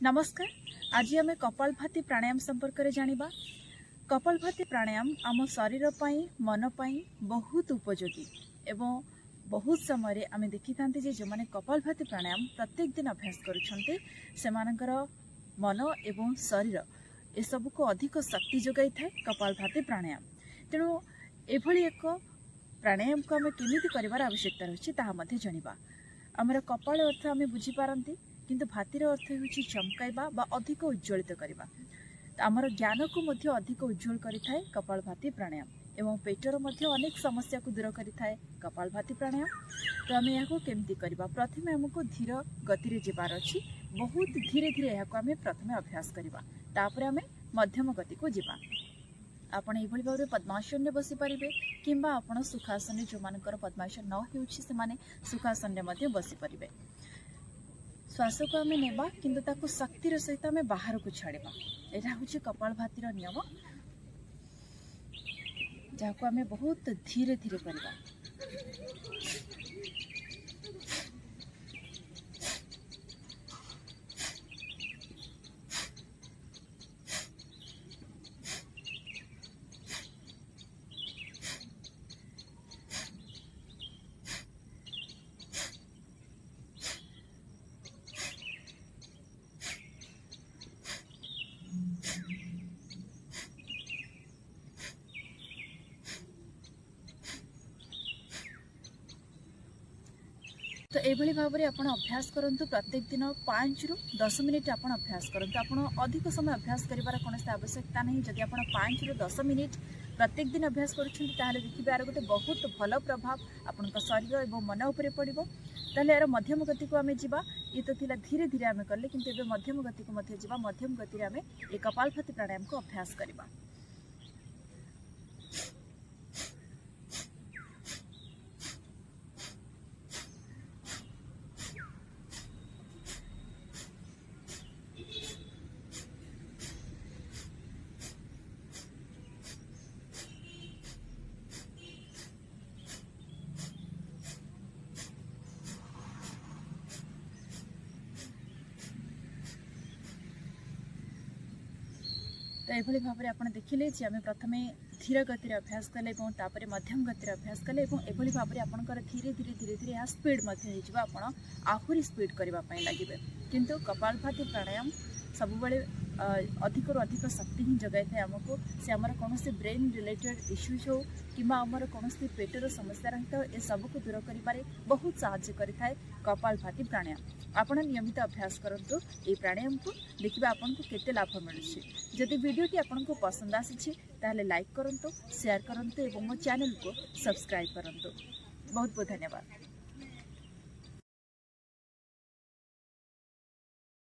नमस्कार। आज आम कपालभाति प्राणायाम संपर्क में जानिबा। कपालभाति प्राणायाम आम शरीर पाई मन पाई बहुत उपयोगी एवं बहुत समय आम देखी था जो मैंने कपालभाति प्राणायाम प्रत्येक दिन अभ्यास करुछन्ते सेमानकर मन एवं शरीर ए सब को अधिक शक्ति जोगाई थाए कपालभाति प्राणायाम। तेणु एभली एक प्राणायाम को आम केमिति करिवार आवश्यकता रही ताहा जानिबा। आमर कपाल अर्थ आम बुझीपारती किंतु भातिर अर्थ होछि चमकाइबा बा अधिक उज्ज्वलित करबा। आमर ज्ञान को मध्य अधिक उज्ज्वल करिथाए कपालभाति प्राणायाम एवं पेटर मध्य अनेक समस्या को दूर करिथाए कपालभाति प्राणायाम। तो आम यहाँ केमती करबा, प्रथमे हमको धीर गति रे जिबार अछि। बहुत धीरे धीरे यहाँ आम प्रथमे अभ्यास करबा, तापर आम मध्यम गति को जिबा। आपण एभली भाव पद्मासन में बसी पारिबे किंबा आपण सुखासन जो मानकर पद्मासन न हेउछि सेमाने सुखासन में मध्य बसी पारिबे। श्वास को आम नेबा किंतु ताको शक्तिर सहित आम बाहर को छाड़िबा। एटा होछि कपालभातिर नियम, जाको आम बहुत धीरे धीरे करबा। तो यही भाव में आप अभ्यास करूँ। प्रत्येक दिन 5 ରୁ 10 मिनिट आप अभ्यास करूँ। आप अधिक समय अभ्यास करार कौन आवश्यकता नहीं। जदि आप 5 ରୁ 10 मिनिट प्रत्येक दिन अभ्यास करुँचे देखिए यार गोटे बहुत भल प्रभाव आपण शरीर और मन उपर पड़ो। ताहले यार मध्यम गति को आम जा। ये तो थिला धीरे धीरे आम कले किंतु मध्यम गति को जा। मध्यम गति आम ये कपालभाति प्राणायाम को अभ्यास करवा। तो यही भाव में आप देखिले आम प्रथम धीर गति अभ्यास कले तापर मध्यम गति अभ्यास कले एभली भाव में आपंकर धीरे धीरे धीरे धीरे यहाँ स्पीड आप आहरी स्पीड करने लगे। किंतु कपालभाति प्राणायाम सब अधिक रू अधिक शक्ति ही जगाई थाए आमको। से आमर कौन ब्रेन रिलेटेड इश्यूज हो कि आमर कौन पेटर समस्या रही था ए सब को दूर करें बहुत साहाय्य करें कपालभाति प्राणायाम। आपण नियमित अभ्यास करंतु ए प्राणायाम को देखिए आपन को केते लाभ मिलुछि। जदि वीडियोटी आपन को पसंद आसी ताहले लाइक करंतु, शेयर करंतु एवं मो चैनल को सब्सक्राइब करंतु। बहुत बहुत धन्यवाद।